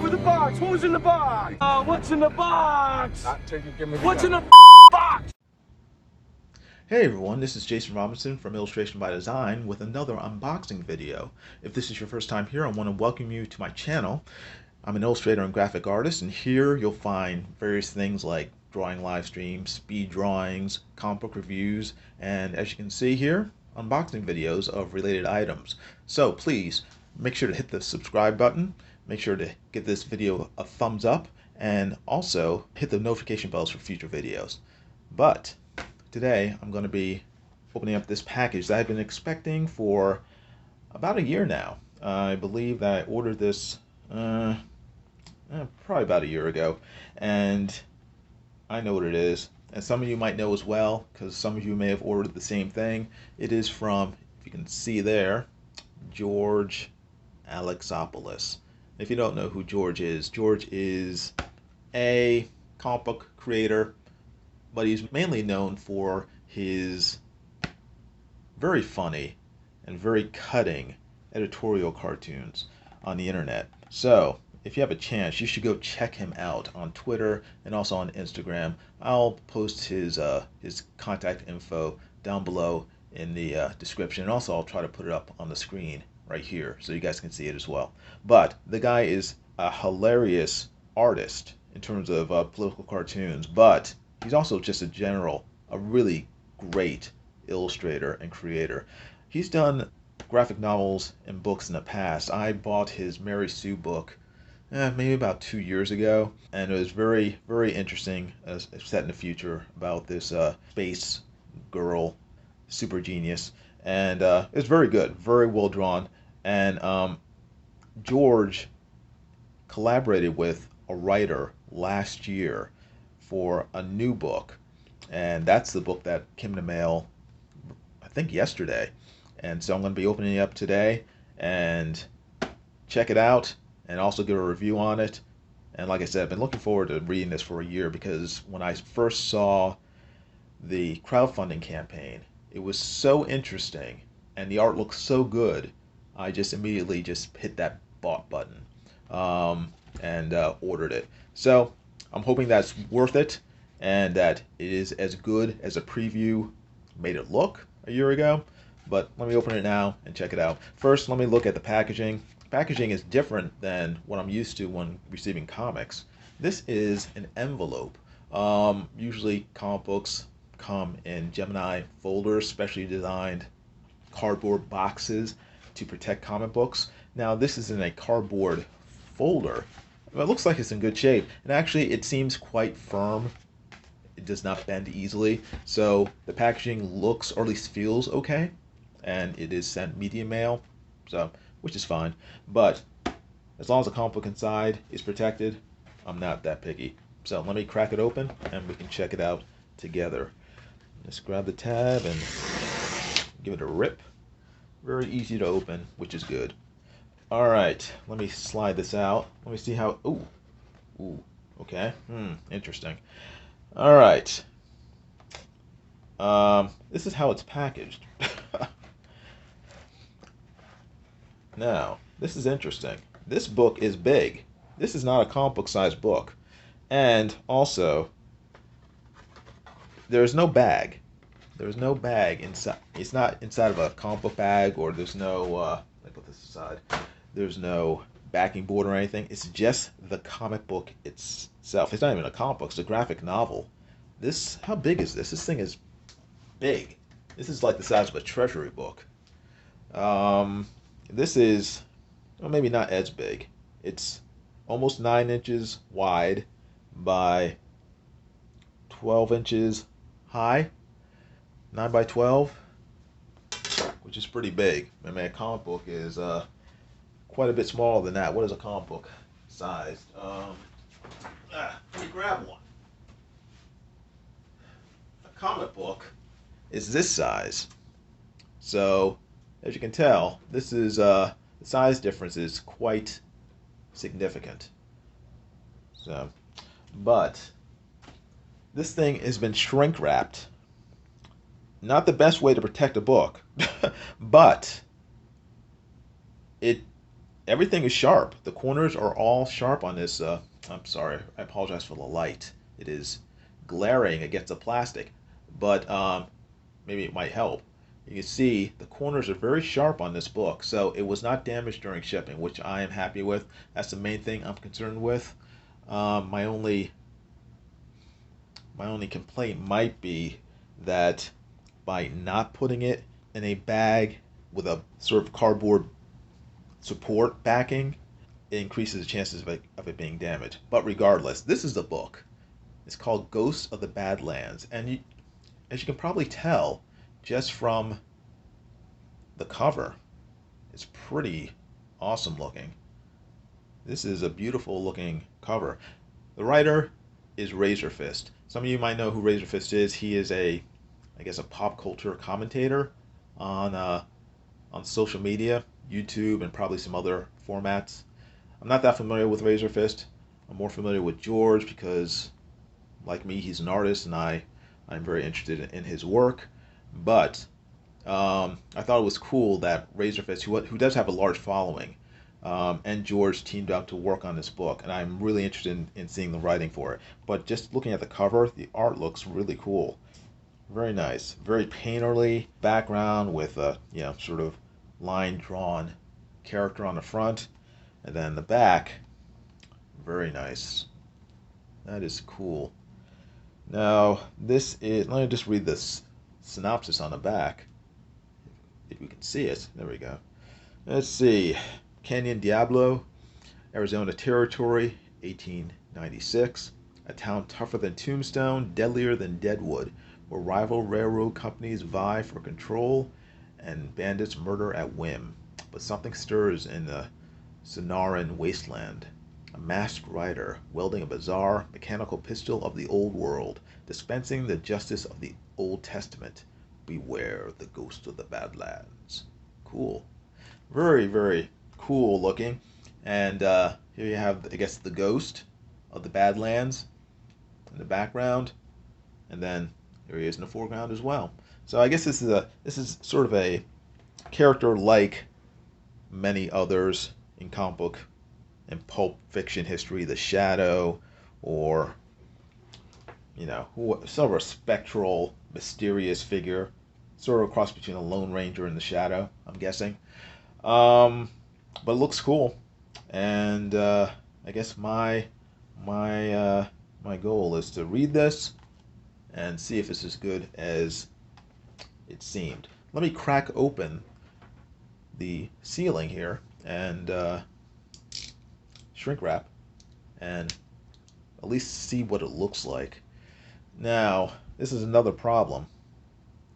Open the box. Who's in the box? What's in the box? Not till you give me the What's in gun. the box? Hey everyone, this is Jason Robinson from Illustration by Design with another unboxing video. If this is your first time here, I want to welcome you to my channel. I'm an illustrator and graphic artist, and here you'll find various things like drawing live streams, speed drawings, comic book reviews, and as you can see here, unboxing videos of related items. So please make sure to hit the subscribe button, make sure to give this video a thumbs up, and also hit the notification bells for future videos. But today I'm going to be opening up this package that I've been expecting for about a year now. I believe that I ordered this probably about a year ago, and I know what it is, and some of you might know as well because some of you may have ordered the same thing. It is from, if you can see there, George Alexopoulos. If you don't know who George is a comic book creator, but he's mainly known for his very funny and very cutting editorial cartoons on the internet. So if you have a chance, you should go check him out on Twitter and also on Instagram. I'll post his contact info down below in the description, and also I'll try to put it up on the screen right here so you guys can see it as well. But the guy is a hilarious artist in terms of political cartoons, but he's also just a really great illustrator and creator. He's done graphic novels and books in the past. I bought his Mary Sue book maybe about 2 years ago, and it was very, very interesting, set in the future about this space girl, super genius, and it's very good, very well drawn. And George collaborated with a writer last year for a new book, and that's the book that came in the mail I think yesterday, and so I'm going to be opening it up today and check it out and also give a review on it. And like I said, I've been looking forward to reading this for a year because when I first saw the crowdfunding campaign, it was so interesting and the art looked so good, I just immediately just hit that bought button and ordered it. So I'm hoping that's worth it and that it is as good as a preview made it look a year ago. But let me open it now and check it out. First, let me look at the packaging. Packaging is different than what I'm used to when receiving comics. This is an envelope. Usually comic books come in Gemini folders, specially designed cardboard boxes to protect comic books. Now this is in a cardboard folder. It looks like it's in good shape, and actually it seems quite firm. It does not bend easily, so the packaging looks, or at least feels, okay, and it is sent medium mail, so which is fine. But as long as the comic book inside is protected, I'm not that picky. So let me crack it open and we can check it out together. Let's grab the tab and give it a rip. Very easy to open, which is good. All right, let me slide this out. Let me see how. Ooh, okay. Interesting. All right. This is how it's packaged. Now, this is interesting. This book is big. This is not a comic book sized book. And also, there's no bag. There's no bag inside. It's not inside of a comic book bag, or there's no, let me put this aside. There's no backing board or anything. It's just the comic book itself. It's not even a comic book, it's a graphic novel. This, how big is this? This thing is big. This is like the size of a treasury book. This is, well, maybe not as big. It's almost 9 inches wide by 12 inches high. 9 by 12, which is pretty big. I mean, a comic book is quite a bit smaller than that. What is a comic book sized? Let me grab one. A comic book is this size. So, as you can tell, this is the size difference is quite significant. So, but this thing has been shrink wrapped. Not the best way to protect a book, but it everything is sharp. The corners are all sharp on this. I'm sorry, I apologize for the light. It is glaring against the plastic, but maybe it might help. You can see the corners are very sharp on this book, so it was not damaged during shipping, which I am happy with. That's the main thing I'm concerned with. My only complaint might be that by not putting it in a bag with a sort of cardboard support backing, it increases the chances of it being damaged. But regardless, this is the book. It's called Ghosts of the Badlands, and as you can probably tell just from the cover, it's pretty awesome looking. This is a beautiful looking cover. The writer is Razorfist. Some of you might know who Razorfist is. He is I guess, a pop culture commentator on social media, YouTube, and probably some other formats. I'm not that familiar with Razorfist. I'm more familiar with George because, like me, he's an artist, and I'm very interested in his work. But I thought it was cool that Razorfist, who does have a large following, and George teamed up to work on this book, and I'm really interested in seeing the writing for it. But just looking at the cover, the art looks really cool. Very nice. Very painterly background with a sort of line drawn character on the front, and then the back. Very nice. That is cool. Now this is. Let me just read this synopsis on the back. If we can see it. There we go. Let's see. Canyon Diablo, Arizona Territory, 1896. A town tougher than Tombstone, deadlier than Deadwood, where rival railroad companies vie for control and bandits murder at whim. But something stirs in the Sonoran wasteland. A masked rider wielding a bizarre mechanical pistol of the old world, dispensing the justice of the Old Testament. Beware the ghost of the Badlands. Cool. Very, very cool looking. And here you have, I guess, the ghost of the Badlands in the background. And then here he is in the foreground as well. So I guess this is sort of a character like many others in comic book and pulp fiction history, the Shadow, or sort of a spectral, mysterious figure, sort of a cross between a Lone Ranger and the Shadow, I'm guessing. But it looks cool, and I guess my goal is to read this and see if it's as good as it seemed. Let me crack open the ceiling here and shrink wrap and at least see what it looks like. Now, this is another problem.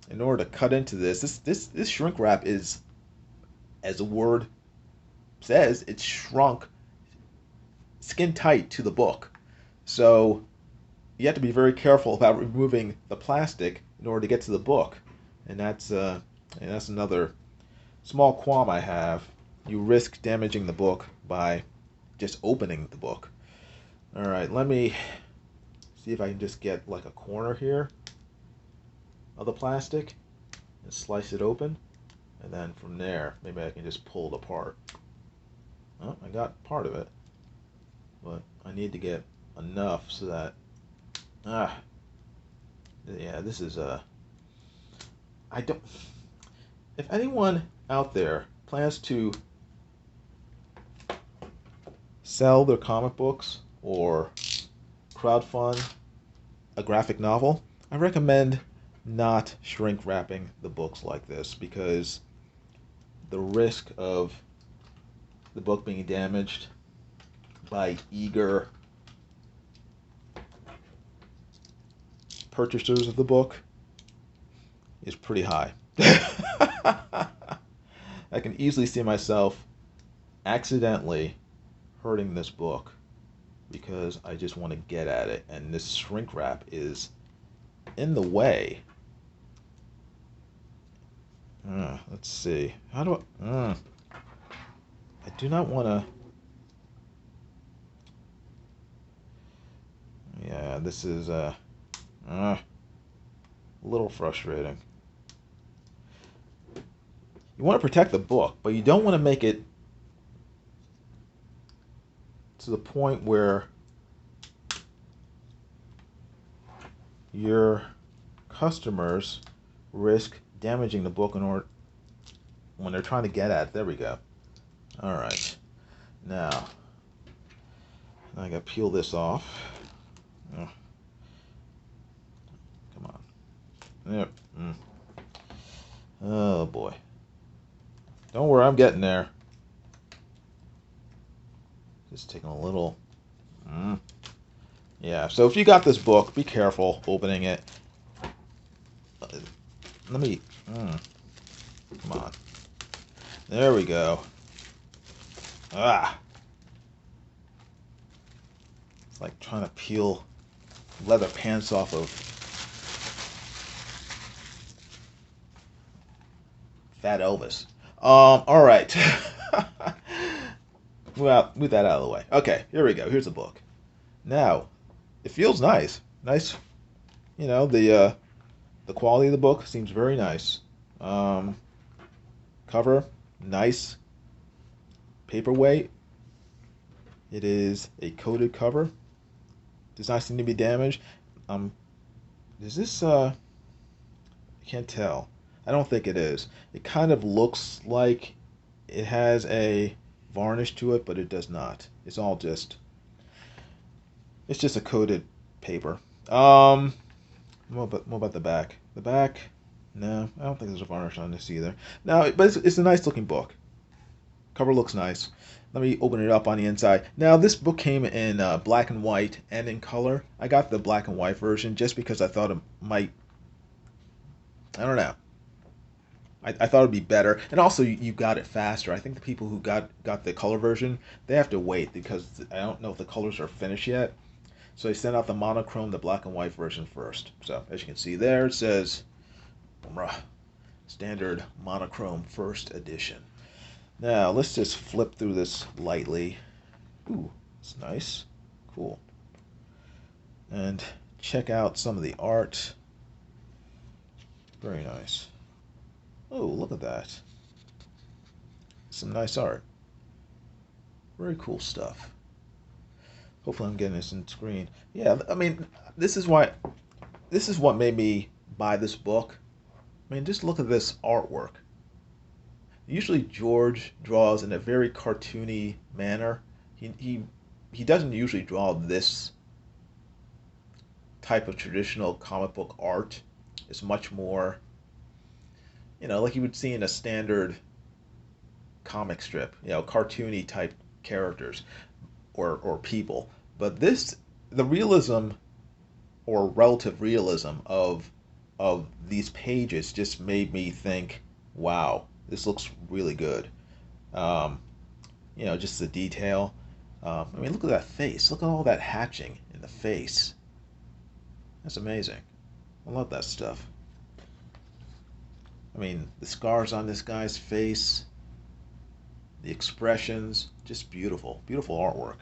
In order to cut into this shrink wrap is, as the word says, it's shrunk skin tight to the book. So you have to be very careful about removing the plastic in order to get to the book. And that's another small qualm I have. You risk damaging the book by just opening the book. Alright, let me see if I can just get like a corner here of the plastic and slice it open. And then from there, maybe I can just pull it apart. Oh, I got part of it. But I need to get enough so that... yeah, this is I don't... If anyone out there plans to sell their comic books or crowdfund a graphic novel, I recommend not shrink wrapping the books like this, because the risk of the book being damaged by eager purchasers of the book is pretty high. I can easily see myself accidentally hurting this book because I just want to get at it, and this shrink wrap is in the way. Let's see. How do I... I do not want to... Yeah, this is a little frustrating. You want to protect the book, but you don't want to make it to the point where your customers risk damaging the book in order when they're trying to get at it. There we go. All right. Now I gotta peel this off. Oh, come on. Yep. Oh boy. Don't worry, I'm getting there. Just taking a little. Yeah. So if you got this book, be careful opening it. Let me. Come on. There we go. It's like trying to peel leather pants off of Fat Elvis. All right. Well, move that out of the way. Okay, here we go. Here's the book. Now, it feels nice. Nice. You know, the quality of the book seems very nice. Cover, nice. Paperweight. It is a coated cover. Does not seem to be damaged. Is this I can't tell. I don't think it is. It kind of looks like it has a varnish to it, but it does not. It's just a coated paper. What about the back? The back, no, I don't think there's a varnish on this either. No, but it's a nice looking book. Cover looks nice. Let me open it up on the inside. Now, this book came in black and white and in color. I got the black and white version just because I thought it might, I don't know. I thought it'd be better, and also you got it faster. I think the people who got the color version, they have to wait because I don't know if the colors are finished yet. So they sent out the monochrome, the black and white version first. So as you can see there, it says standard monochrome first edition. Now let's just flip through this lightly. Ooh, it's nice, cool, and check out some of the art. Very nice. Oh, look at that. Some nice art. Very cool stuff. Hopefully I'm getting this in screen. Yeah, I mean, this is what made me buy this book. I mean, just look at this artwork. Usually George draws in a very cartoony manner. He doesn't usually draw this type of traditional comic book art. It's much more, like you would see in a standard comic strip, cartoony type characters or people. But the realism or relative realism of these pages just made me think, wow, this looks really good. Just the detail. I mean, look at that face. Look at all that hatching in the face. That's amazing. I love that stuff. I mean, the scars on this guy's face, the expressions, just beautiful. Beautiful artwork.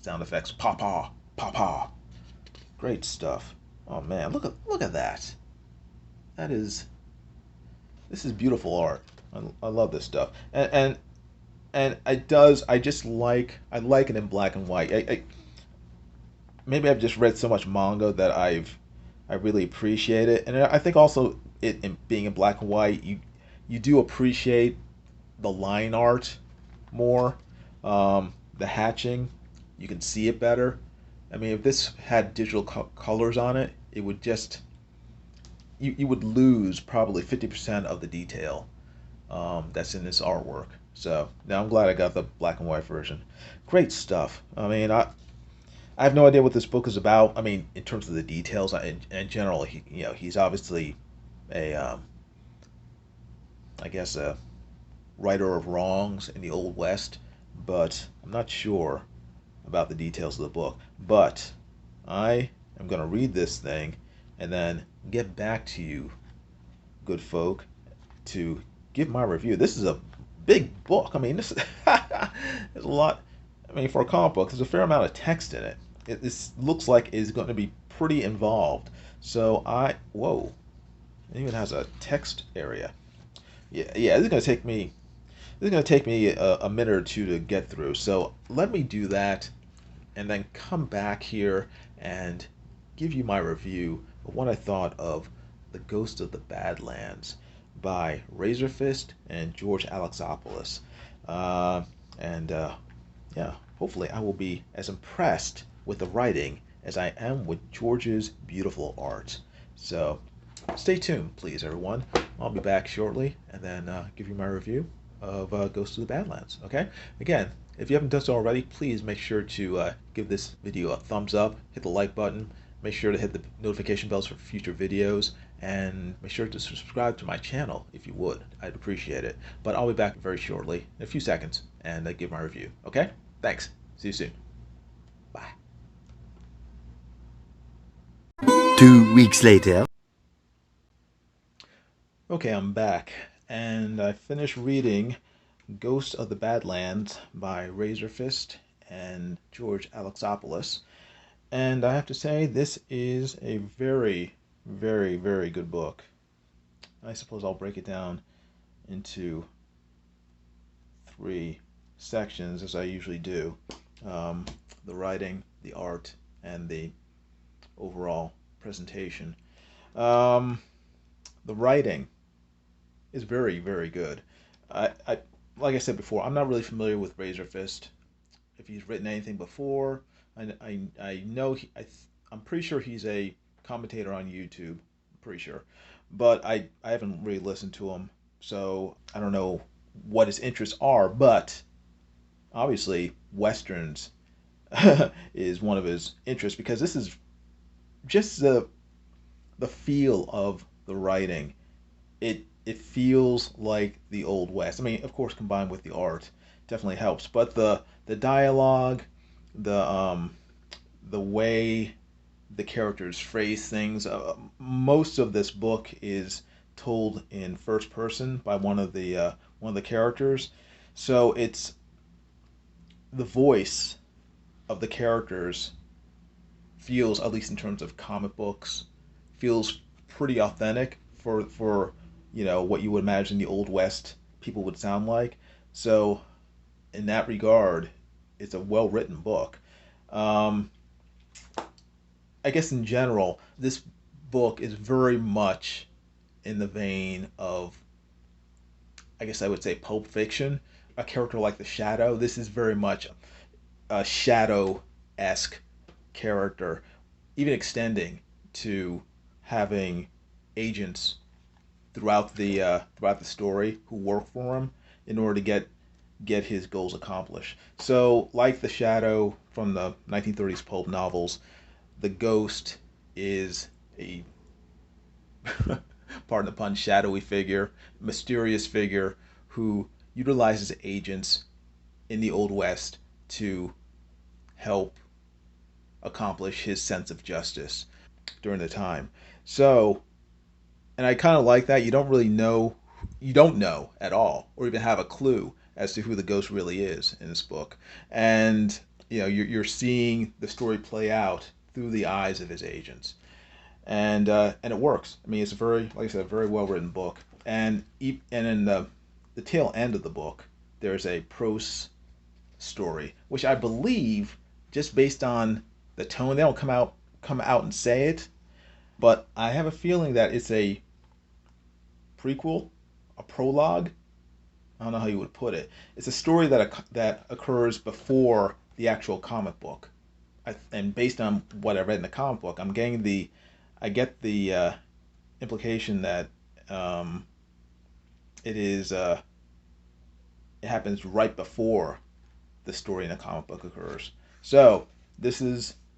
Sound effects. Papa, papa. Great stuff. Oh man, look at that. This is beautiful art. I love this stuff. And I like it in black and white. Maybe I've just read so much manga that I really appreciate it. And I think also it in being in black and white, you do appreciate the line art more. The hatching, you can see it better. I mean, if this had digital colors on it, it would just you would lose probably 50% of the detail that's in this artwork. So now I'm glad I got the black and white version. Great stuff. I mean, I have no idea what this book is about. I mean, in terms of the details, in general, he's obviously a I guess a righter of wrongs in the Old West, but I'm not sure about the details of the book. But I am going to read this thing and then get back to you, good folk, to give my review. This is a big book. I mean, this there's a lot. I mean, for a comic book, there's a fair amount of text in it. This looks like it's going to be pretty involved. So whoa, it even has a text area. Yeah, this is going to take me This is going to take me a minute or two to get through. So let me do that and then come back here and give you my review of what I thought of The Ghost of the Badlands by Razorfist and George Alexopoulos. Uh, and yeah, hopefully I will be as impressed with the writing as I am with George's beautiful art. So stay tuned, please, everyone. I'll be back shortly and then give you my review of Ghost of the Badlands. Okay? Again, if you haven't done so already, please make sure to give this video a thumbs up, hit the like button, make sure to hit the notification bells for future videos, and make sure to subscribe to my channel if you would. I'd appreciate it. But I'll be back very shortly, in a few seconds, and give my review. Okay? Thanks. See you soon. Bye. 2 weeks later. Okay, I'm back, and I finished reading Ghost of the Badlands by Razorfist and George Alexopoulos. And I have to say, this is a very, very, very good book. I suppose I'll break it down into 3 sections, as I usually do. The writing, the art, and the overall presentation. Um, the writing is very, very good. I like I said before, I'm not really familiar with Razorfist. If he's written anything before, I know I'm pretty sure he's a commentator on YouTube. I'm pretty sure, but I haven't really listened to him, so I don't know what his interests are. But obviously, westerns is one of his interests because this is just the feel of the writing. It feels like the Old West. I mean, of course, combined with the art, definitely helps. But the dialogue, the way the characters phrase things. Most of this book is told in first person by one of the characters, so it's the voice of the characters feels, at least in terms of comic books, feels pretty authentic for what you would imagine the Old West people would sound like. So in that regard, it's a well written book. Um, I guess in general, this book is very much in the vein of, I guess I would say, Pulp Fiction. A character like the Shadow. This is very much a Shadow esque character, even extending to having agents throughout the story who work for him in order to get his goals accomplished. So, like the Shadow from the 1930s pulp novels, the Ghost is a pardon the pun, shadowy figure, mysterious figure who utilizes agents in the Old West to help accomplish his sense of justice during the time. So, and I kind of like that. You don't know at all, or even have a clue as to who the ghost really is in this book. And you're seeing the story play out through the eyes of his agents, and it works. I mean, it's a very, like I said, a very well written book. And in the tail end of the book, there's a prose story, which I believe, just based on the tone, they don't come out and say it, but I have a feeling that it's a prequel, a prologue. I don't know how you would put it. It's a story that occurs before the actual comic book, and based on what I read in the comic book, I get the implication that it is it happens right before the story in the comic book occurs. So this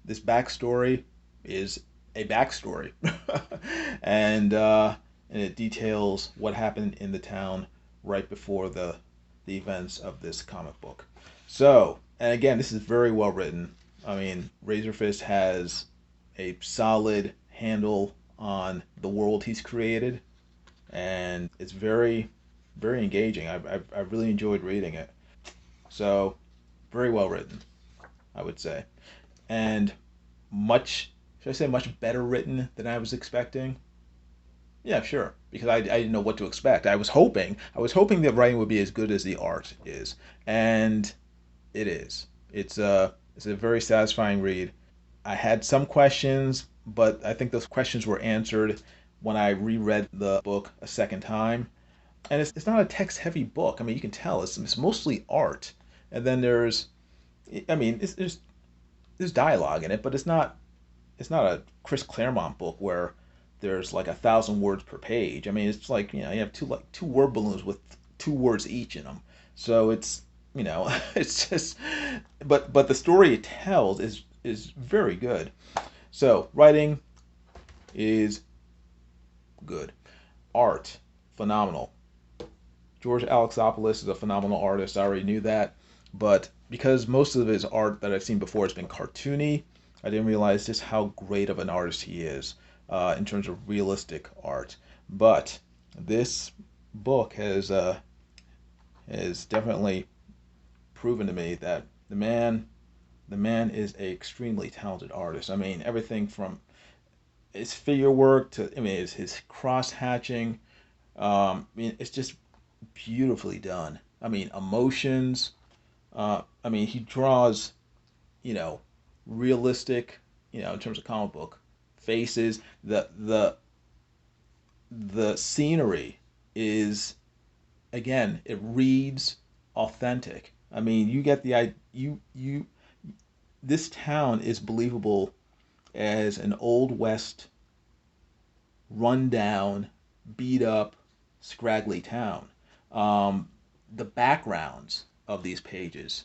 backstory is a backstory, and it details what happened in the town right before the events of this comic book. So, and again, this is very well written. I mean, Razorfist has a solid handle on the world he's created, and it's very, very engaging. I really enjoyed reading it. So, very well written, I would say, and much, should I say, much better written than I was expecting. Yeah, sure. because I didn't know what to expect. I was hoping the writing would be as good as the art is, and it is. It's a very satisfying read. I had some questions, but I think those questions were answered when I reread the book a second time. And it's not a text heavy book. I mean, you can tell it's mostly art, and then I mean, there's dialogue in it, but it's not a Chris Claremont book where there's like 1,000 words per page. I mean, it's like you have two word balloons with 2 words each in them. So it's it's just, but the story it tells is very good. So writing is good, art phenomenal. George Alexopoulos is a phenomenal artist. I already knew that, but because most of his art that I've seen before has been cartoony, I didn't realize just how great of an artist he is in terms of realistic art. But this book has definitely proven to me that the man is a extremely talented artist. I mean, everything from his figure work to, I mean, his cross hatching. I mean, it's just beautifully done. I mean, emotions. I mean, he draws, you know, realistic, in terms of comic book faces. The scenery is, again, it reads authentic. I mean, you get the you this town is believable as an old west, run down, beat up, scraggly town. Um, the backgrounds of these pages,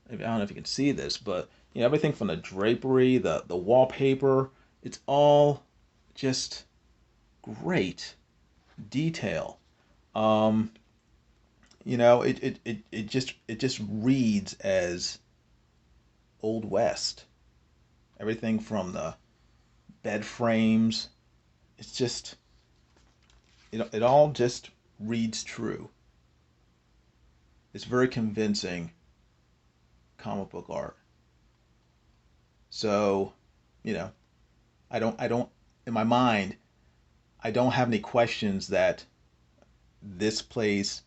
I don't know if you can see this, but everything from the drapery, the wallpaper, it's all just great detail. Um, it just reads as Old West. Everything from the bed frames, it's just it all just reads true. It's very convincing comic book art. So, you know, I don't in my mind, I don't have any questions that this place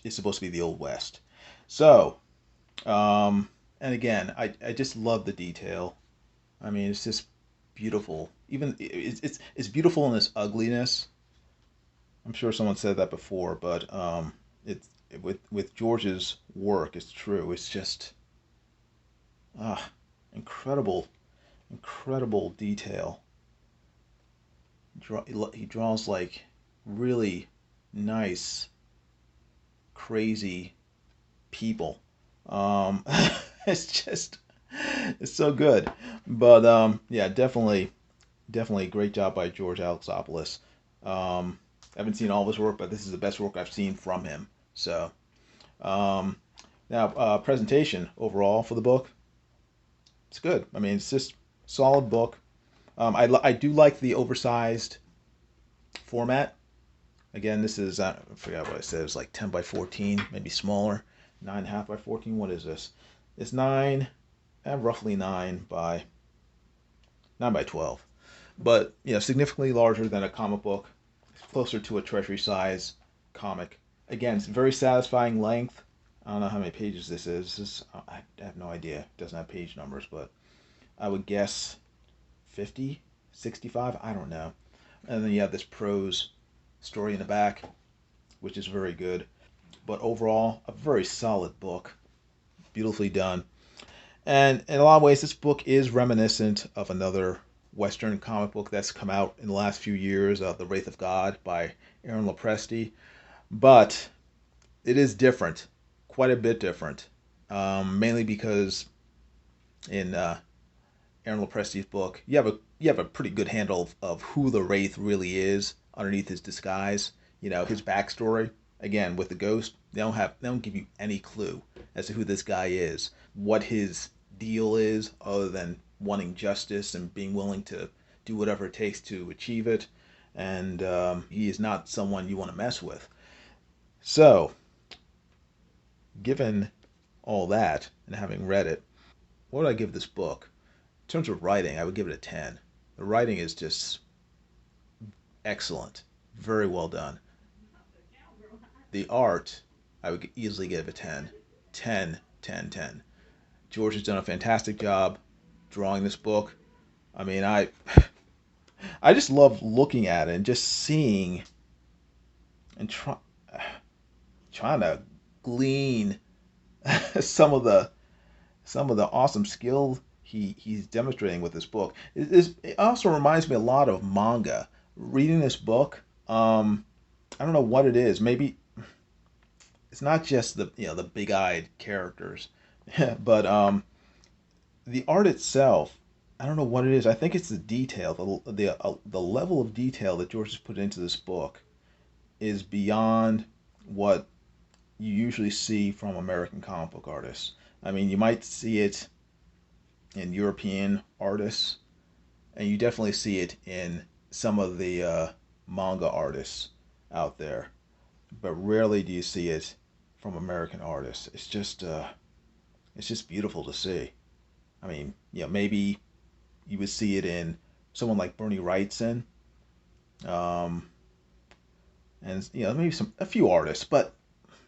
is supposed to be the Old West. So, and again, I just love the detail. I mean, it's just beautiful. Even it's beautiful in its ugliness. I'm sure someone said that before, but it's with George's work, it's true. It's just ah, incredible, incredible detail. He draws like really nice, crazy people. Um, it's just it's so good. But yeah, definitely great job by George Alexopoulos. I haven't seen all of his work, but this is the best work I've seen from him. So um, now presentation overall for the book, it's good. I mean, it's just solid book. I do like the oversized format. Again, this is I forgot what I said. It was like 10 by 14, maybe smaller. 9.5 by 14. What is this? It's roughly 9 by 12, but significantly larger than a comic book. It's closer to a treasury size comic. Again, it's very satisfying length. I don't know how many pages this is. I have no idea. It doesn't have page numbers, but I would guess 50, 65. I don't know. And then you have this prose story in the back, which is very good. But overall, a very solid book, beautifully done. And in a lot of ways, this book is reminiscent of another Western comic book that's come out in the last few years, The Wraith of God by Aaron Lopresti. But it is different, quite a bit different, mainly because in Aaron Lopresti's book, you have a pretty good handle of who the Wraith really is underneath his disguise. His backstory. Again, with the ghost, they don't give you any clue as to who this guy is, what his deal is, other than wanting justice and being willing to do whatever it takes to achieve it. And he is not someone you want to mess with. So, given all that and having read it, what would I give this book? In terms of writing, I would give it a 10. The writing is just excellent, Very well done. The art, I would easily give a 10. 10, 10, 10. George has done a fantastic job drawing this book. I mean, I just love looking at it and just seeing and trying to glean some of the awesome skill he's demonstrating with this book. It also reminds me a lot of manga. Reading this book, I don't know what it is. Maybe it's not just the the big-eyed characters, but the art itself. I don't know what it is. I think it's the detail, the level of detail that George has put into this book is beyond what you usually see from American comic book artists. I mean, you might see it in European artists, and you definitely see it in some of the manga artists out there, but rarely do you see it from American artists. It's just beautiful to see. I mean, maybe you would see it in someone like Bernie Wrightson, um, and maybe a few artists, but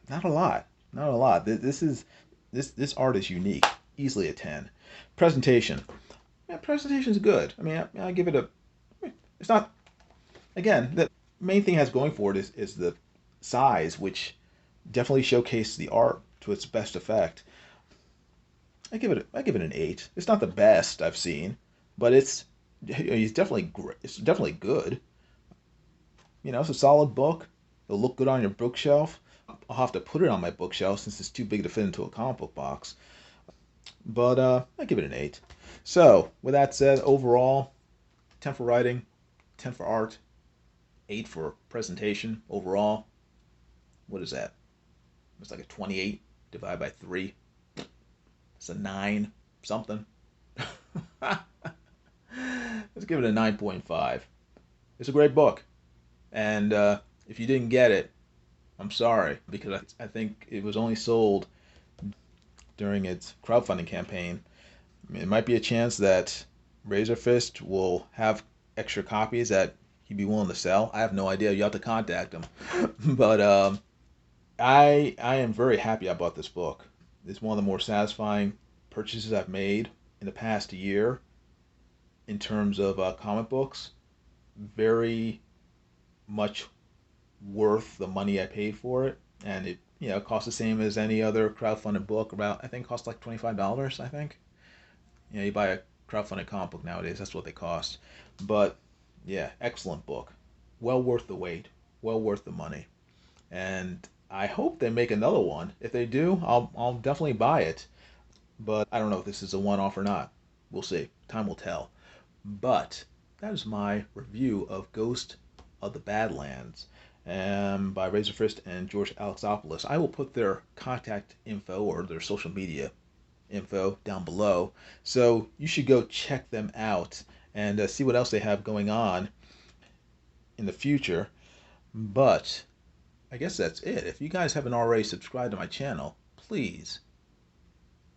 not a lot. Not a lot. This art is unique. Easily a 10. Presentation. Yeah, presentation's good. I mean, I give it a. It's not. Again, the main thing it has going for it is the size, which definitely showcases the art to its best effect. I give it an 8. It's not the best I've seen, but it's definitely great. It's definitely good. It's a solid book. It'll look good on your bookshelf. I'll have to put it on my bookshelf since it's too big to fit into a comic book box. But I give it an 8. So, with that said, overall, 10 for writing, 10 for art, 8 for presentation overall. What is that? It's like a 28 divided by 3. It's a 9 something. Let's give it a 9.5. It's a great book. And if you didn't get it, I'm sorry, because I think it was only sold during its crowdfunding campaign. I mean, it might be a chance that Razorfist will have extra copies that he'd be willing to sell. I have no idea. You have to contact him. But I am very happy I bought this book. It's one of the more satisfying purchases I've made in the past year in terms of comic books. Very much worth the money I paid for it, and it costs the same as any other crowdfunded book. About I think it costs like $25. I think you buy a crowdfunded comic book nowadays, that's what they cost. But yeah, excellent book, well worth the wait, well worth the money, and I hope they make another one. If they do, I'll definitely buy it. But I don't know if this is a one-off or not. We'll see. Time will tell. But that is my review of Ghost of the Badlands by Razorfist and George Alexopoulos. I will put their contact info or their social media info down below, so you should go check them out and see what else they have going on in the future. But I guess that's it. If you guys haven't already subscribed to my channel, please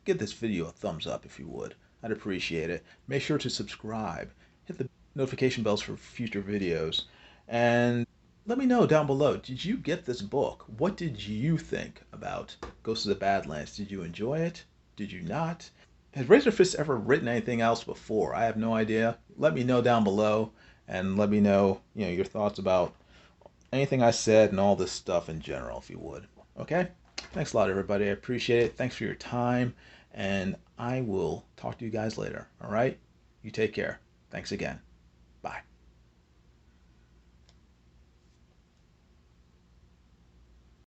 give this video a thumbs up if you would. I'd appreciate it. Make sure to subscribe. Hit the notification bells for future videos. And let me know down below, did you get this book? What did you think about Ghosts of the Badlands? Did you enjoy it? Did you not? Has Razorfist ever written anything else before? I have no idea. Let me know down below, and let me know, your thoughts about anything I said and all this stuff in general, if you would. Okay? Thanks a lot, everybody. I appreciate it. Thanks for your time, and I will talk to you guys later. All right? You take care. Thanks again. Bye.